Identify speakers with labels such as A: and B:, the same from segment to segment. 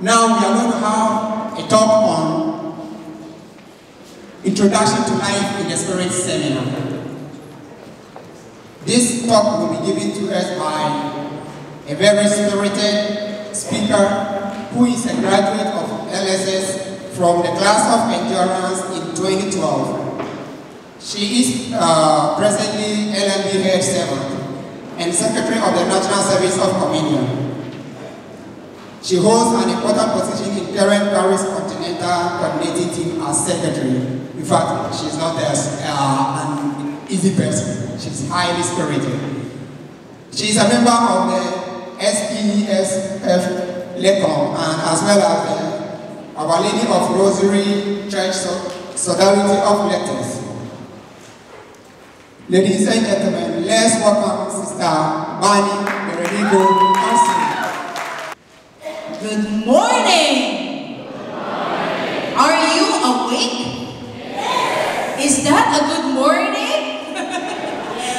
A: Now we are going to have a talk on Introduction to Life in the Spirit seminar. This talk will be given to us by a very spirited speaker who is a graduate of LSS from the class of endurance in 2012. She is presently LMB Head Servant and Secretary of the National Service of Communion. She holds an important position in current Paris Continental Coordinating Team as Secretary. In fact, she's not an easy person. She's highly spirited. She is a member of the SPESF LECOM and as well as the Our Lady of Rosary Church Solidarity of Letters. Ladies and gentlemen, let's welcome Sister Bani Berenigo Hansen.
B: Good morning! Good morning! Are you awake? Yes! Is that a good morning?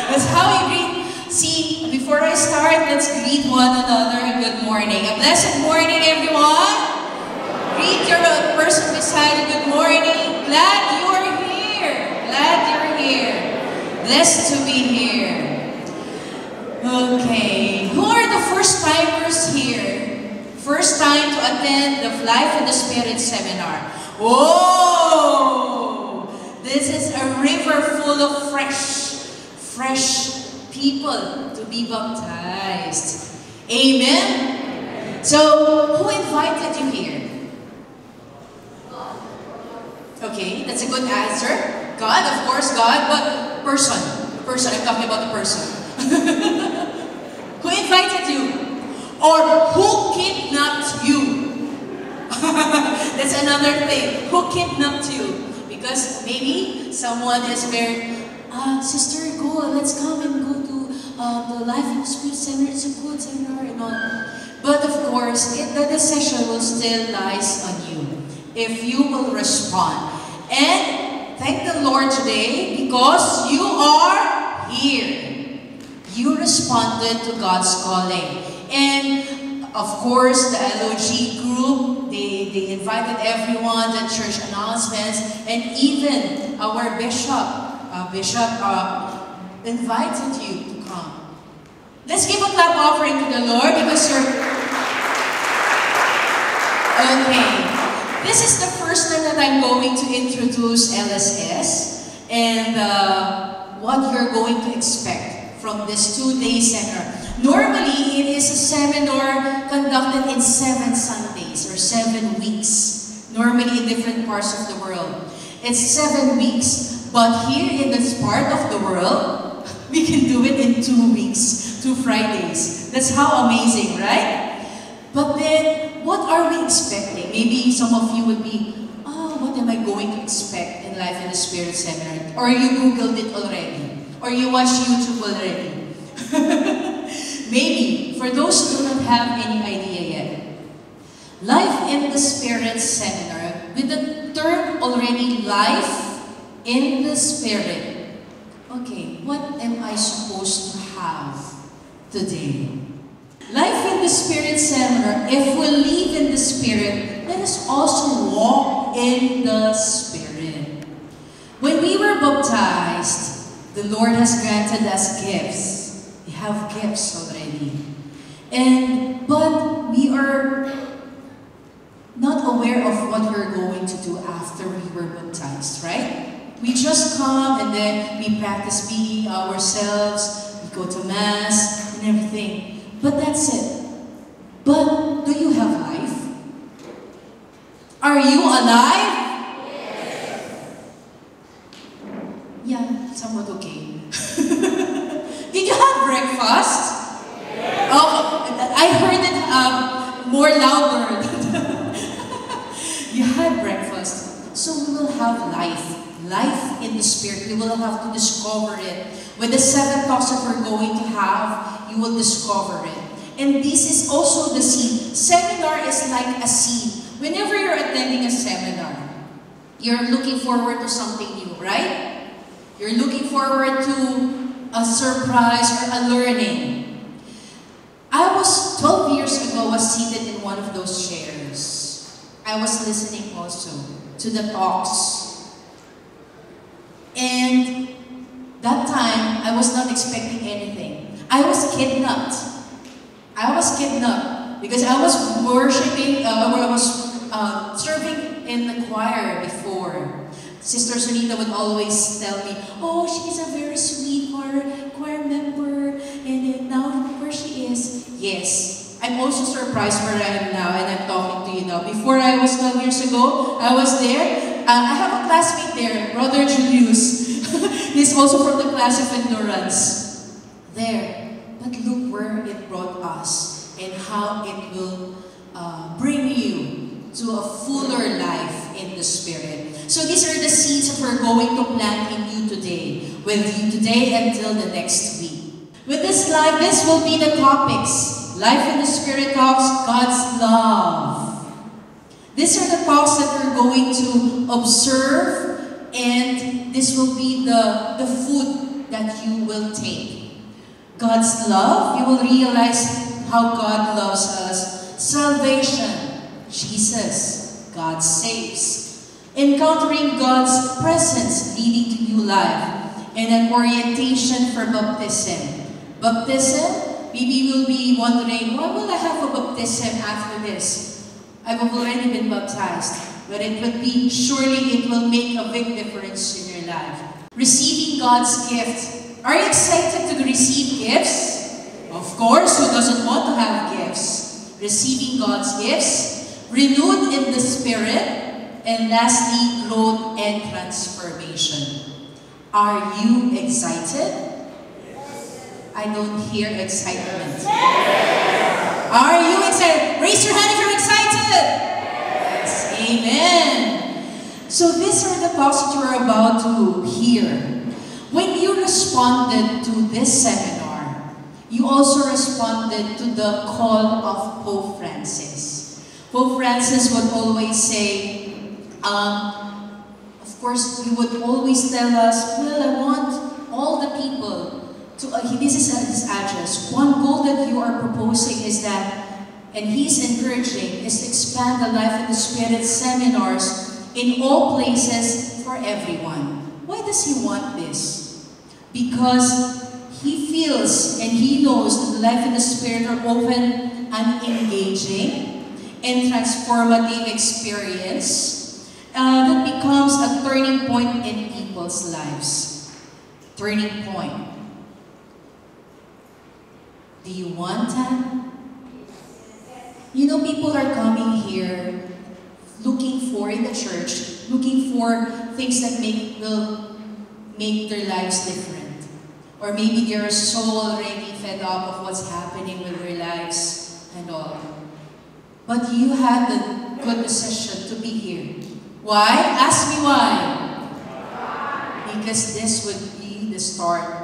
B: That's how you greet. See, before I start, let's greet one another. Good morning. A blessed morning, everyone. Greet your person beside you. Good morning. Glad you're here. Glad you're here. Blessed to be here. Okay. Who are the first timers here? First time to attend the Life in the Spirit seminar. Oh! This is a river full of fresh people to be baptized. Amen? So, who invited you here? Okay, that's a good answer. God, of course, God, but person, I'm talking about the person. Who invited you? Or who kidnapped you? That's another thing. Who kidnapped you? Because maybe someone is very, sister, go, let's come and go to the Life in the Spirit seminar. It's a good seminar and all. But of course, the decision will still lies on you if you will respond. And thank the Lord today because you are here. You responded to God's calling. And of course, the LOG group, they invited everyone, the church announcements, and even our bishop invited you to come. Let's give a clap offering to the Lord because you're... Okay. This is the first time that I'm going to introduce LSS and what you're going to expect from this 2-day seminar. Normally, it is a seminar conducted in 7 Sundays or 7 weeks. Normally in different parts of the world. It's 7 weeks, but here in this part of the world, we can do it in 2 weeks, 2 Fridays. That's how amazing, right? But then, what are we expecting? Maybe some of you would be, what am I going to expect in Life in the Spirit seminar? Or you Googled it already. Or you watched YouTube already. Maybe, for those who do not have any idea yet. Life in the Spirit seminar, with the term already, Life in the Spirit. Okay, what am I supposed to have today? Life in the Spirit seminar, if we live in the Spirit, let us also walk in the Spirit. When we were baptized, the Lord has granted us gifts. We have gifts already. But we are not aware of what we're going to do after we were baptized, right? We just come and then we practice being ourselves, we go to Mass and everything. But that's it. But do you have life? Are you alive? Yes. Yeah, somewhat okay. Did you have breakfast? Yes. Oh, I heard it more louder. You had breakfast. So we will have life. Life in the Spirit. We will have to discover it. With the 7 talks that we're going to have, you will discover it. And this is also the seed. Seminar is like a seed. Whenever you're attending a seminar, you're looking forward to something new, right? You're looking forward to a surprise or a learning. I was 12 12 years ago, I was seated in one of those chairs. I was listening also to the talks. And that time, I was not expecting anything. I was kidnapped. Because I was worshiping, I was serving in the choir before. Sister Sunita would always tell me, oh, she's a very sweet choir member, and now where she is. Yes, I'm also surprised where I am now, and I'm talking to you now. Before I was 12 years ago, I was there. I have a classmate there, Brother Julius. He's also from the class of endurance. There. But look where it brought us and how it will bring you to a fuller life in the Spirit. So these are the seeds that we're going to plant in you today, with you today until the next week. With this life, this will be the topics. Life in the Spirit talks, God's love. These are the talks that we're going to observe, and this will be the food that you will take. God's love, you will realize how God loves us. Salvation, Jesus, God saves. Encountering God's presence leading to new life. And an orientation for baptism. Baptism, maybe you'll be wondering, why will I have a baptism after this? I've already been baptized. But it would be, surely it will make a big difference in your life. Receiving God's gift. Are you excited to receive gifts? Of course, who doesn't want to have gifts? Receiving God's gifts. Renewed in the Spirit. And lastly, growth and transformation. Are you excited? I don't hear excitement. Are you excited? Raise your hand if you're excited. Yes. Amen. So these are the talks that you're about to hear. When you responded to this seminar, you also responded to the call of Pope Francis. Pope Francis would always say, of course, he would always tell us, well, I want all the people to, this is his address. One goal that you are proposing is that, and he's encouraging, is to expand the Life in the Spirit seminars in all places for everyone. Why does he want this? Because he feels and he knows that the Life in the Spirit are open and engaging and transformative experience that becomes a turning point in people's lives. Turning point. Do you want that? You know, people are coming here looking for, in the church, looking for things that will make their lives different. Or maybe they're so already fed up of what's happening with their lives and all. But you had the good decision to be here. Why? Ask me why. Because this would be the start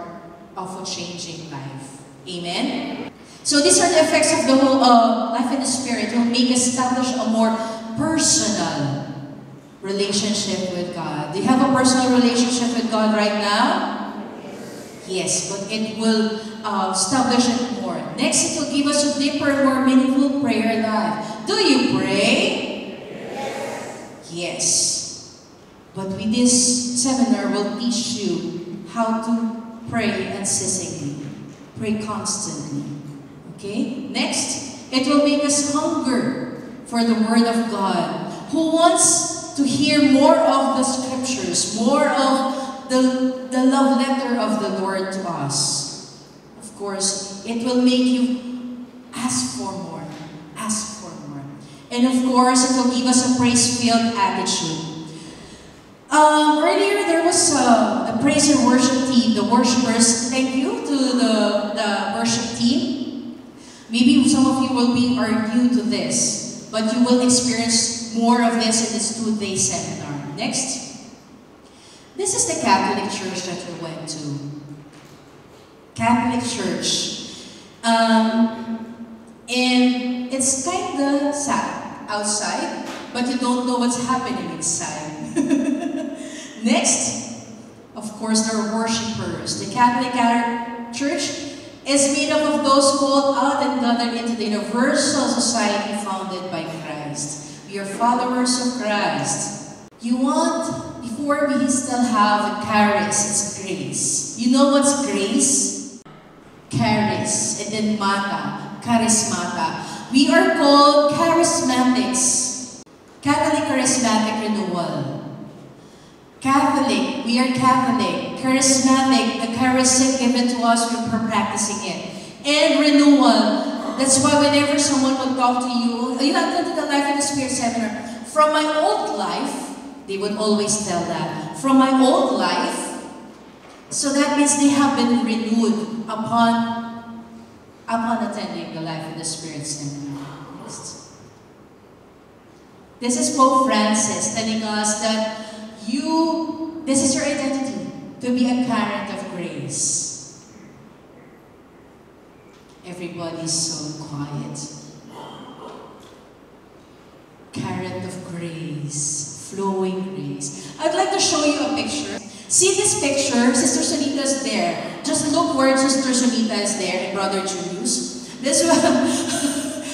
B: of a changing life. Amen? So these are the effects of the whole Life in the Spirit. It will make us establish a more personal relationship with God. Do you have a personal relationship with God right now? Yes, but it will establish it more. Next, it will give us a deeper, more meaningful prayer life. Do you pray? Yes. But with this seminar, we'll teach you how to pray unceasingly. Pray constantly. Okay? Next, it will make us hunger for the Word of God. Who wants to hear more of the Scriptures, more of the love letter of the Lord to us? Of course, it will make you ask for more. Ask for more. And of course, it will give us a praise-filled attitude. Earlier, there was the praise and worship team, the worshipers. Thank you to the worship team. Maybe some of you are new to this, but you will experience more of this in this 2-day seminar. Next. This is the Catholic Church that we went to. Catholic Church. And it's kind of sad outside, but you don't know what's happening inside. Next, of course, there are worshipers. The Catholic Church is made up of those called out and gathered into the universal society founded by Christ. We are followers of Christ. You want, before we still have charis, it's grace. You know what's grace? Charis, and then mata, charismata. We are called charismatics. Catholic Charismatic Renewal. Catholic, we are Catholic. Charismatic, the charism given to us, we're practicing it. And renewal. That's why whenever someone will talk to you, you have to the Life in the Spirit seminar. From my old life, they would always tell that. From my old life, so that means they have been renewed upon attending the Life in the Spirit seminar. This is Pope Francis telling us that this is your identity, to be a current of grace. Everybody's so quiet. Current of grace, flowing grace. I'd like to show you a picture. See this picture? Sister Sonita's there. Just look where Sister Sonita is there and Brother Julius. This one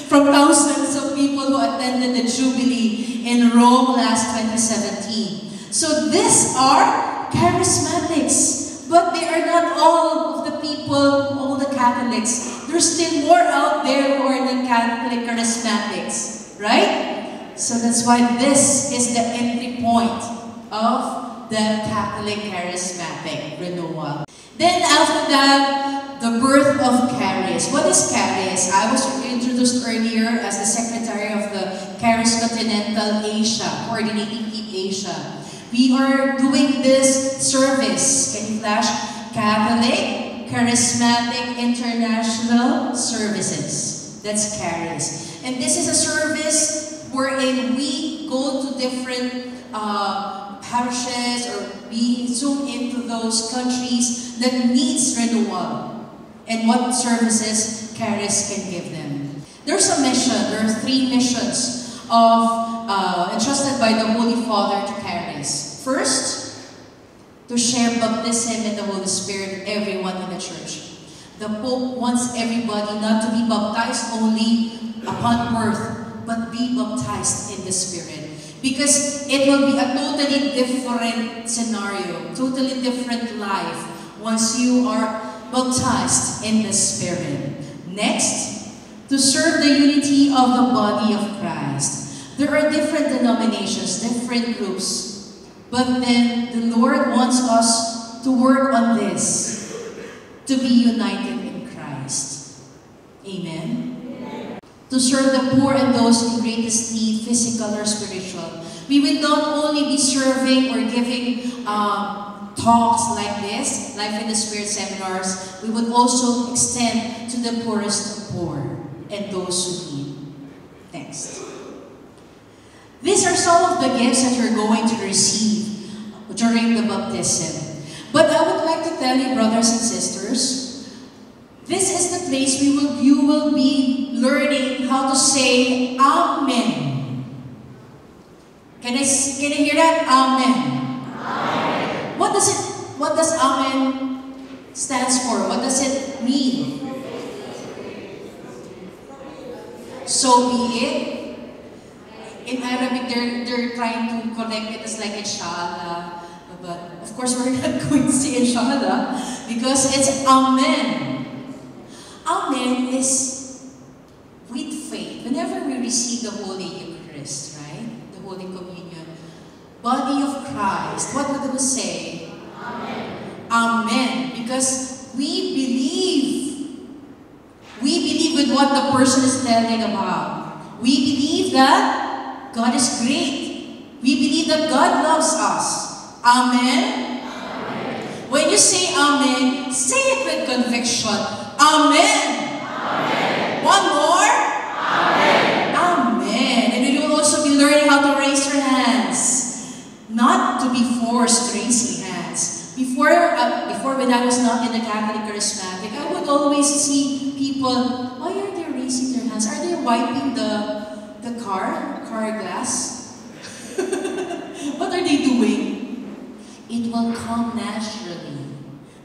B: from thousands of people who attended the Jubilee in Rome last 2017. So these are charismatics, but they are not all of the people, all the Catholics. There's still more out there who are the Catholic charismatics, right? So that's why this is the entry point of the Catholic charismatic renewal. Then after that, the birth of charis. What is charis? I was introduced earlier as the secretary of the Charis Continental Asia, coordinating Keep Asia. We are doing this service. Can you flash? Catholic Charismatic International Services. That's charis. And this is a service wherein we go to different parishes, or we zoom into those countries that needs renewal, and what services charis can give them. There's a mission. There are 3 missions entrusted by the Holy Father to charis. First, to share baptism in the Holy Spirit with everyone in the church. The Pope wants everybody not to be baptized only upon birth, but be baptized in the Spirit. Because it will be a totally different scenario, totally different life once you are baptized in the Spirit. Next, to serve the unity of the body of Christ. There are different denominations, different groups, but then the Lord wants us to work on this, to be united in Christ. Amen? To serve the poor and those in greatest need, physical or spiritual. We will not only be serving or giving talks like this, Life in the Spirit seminars, we would also extend to the poorest of poor and those who need. Next. These are some of the gifts that you're going to receive during the baptism. But I would like to tell you, brothers and sisters, this is the place you will be learning how to say Amen. Can I hear that? Amen. Amen. What does Amen stands for? What does it mean? So be it. In Arabic, they're trying to connect it as like Inshallah. But of course, we're not going to say Inshallah because it's Amen. Amen is with faith. Whenever we receive the Holy Eucharist, right? The Holy Communion, body of Christ, what would we say? Amen. Amen. Because we believe. We believe with what the person is telling about. We believe that God is great. We believe that God loves us. Amen? Amen. When you say Amen, say it with conviction. Amen. Amen. One more. Amen. Amen. And you will also be learning how to raise your hands. Not to be forced to raise your hands. Before when I was not in the Catholic Charismatic, I would always see people, why are they raising their hands? Are they wiping the car glass? What are they doing? It will come naturally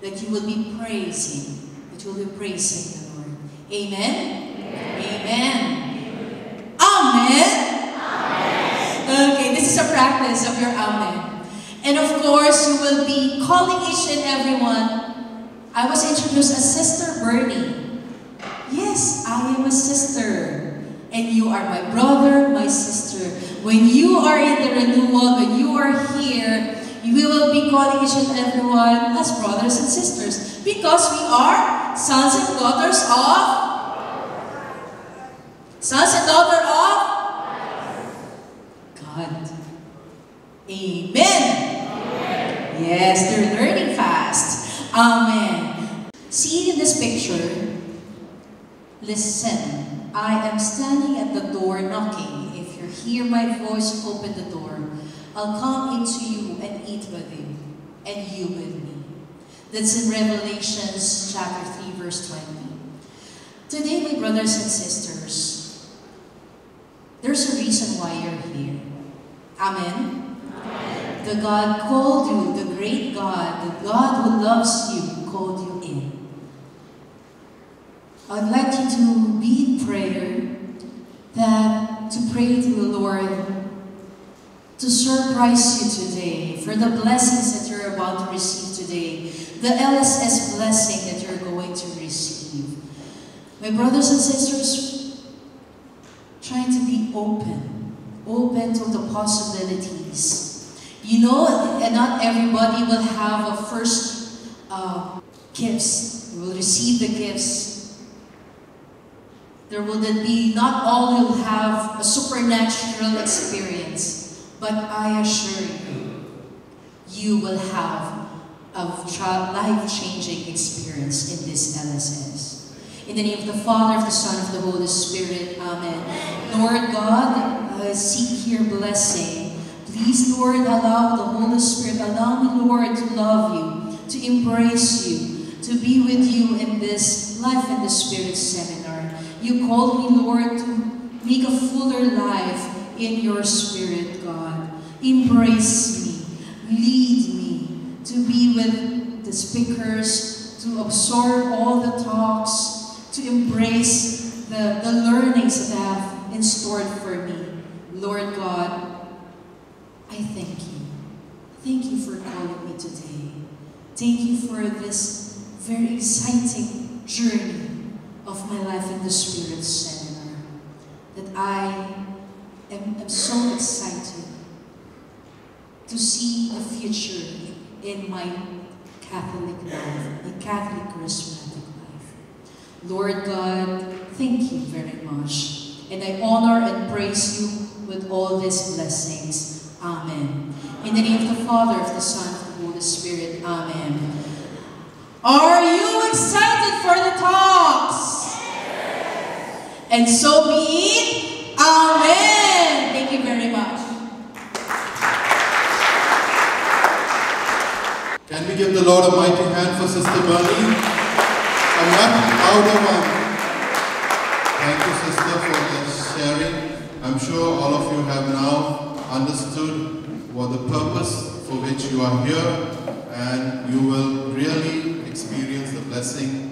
B: that you will be praising, that truly praising the Lord. Amen? Amen. Amen? Okay, this is a practice of your amen. And of course, you will be calling each and everyone. I was introduced as Sister Bernie. Yes, I am a sister. And you are my brother, my sister. When you are in the renewal, when you are here, we will be calling each and everyone as brothers and sisters. Because we are sons and daughters of... Sons and daughters of... God. Amen. Yes, they're learning fast. Amen. See in this picture, listen, I am standing at the door knocking. If you hear my voice, open the door. I'll come into you and eat with you, and you with me. That's in Revelations chapter 3, verse 20. Today, my brothers and sisters, there's a reason why you're here. Amen? Amen. The God called you, the great God, the God who loves you, called you in. I'd like you to be in prayer, to pray to the Lord, to surprise you today for the blessings that you're about to receive today, the LSS blessing that you're going to receive. My brothers and sisters, try to be open to the possibilities. You know, and not everybody will have a first gifts, will receive the gifts. There will be, not all will have a supernatural experience, but I assure you, you will have a life-changing experience in this LSS. In the name of the Father, of the Son, of the Holy Spirit, Amen. Lord God, I seek your blessing. Please, Lord, allow the Holy Spirit, allow me, Lord, to love you, to embrace you, to be with you in this Life in the Spirit seminar. You called me, Lord, to make a fuller life in your Spirit, God. Embrace me, lead me, to be with the speakers, to absorb all the talks, to embrace the learnings that I have in store for me. Lord God, I thank you. Thank you for calling me today. Thank you for this very exciting journey of my Life in the Spirit seminar. That I am so excited to see the future in my Catholic life, my Catholic charismatic life. Lord God, thank you very much. And I honor and praise you with all these blessings. Amen. In the name of the Father, of the Son, of the Holy Spirit. Amen. Are you excited for the talks? And so be it. Amen. Thank you very much.
C: Can we give the Lord a mighty hand for Sister Bernie? A much louder one. Thank you, Sister, for this sharing. I'm sure all of you have now understood what the purpose for which you are here, and you will really experience the blessing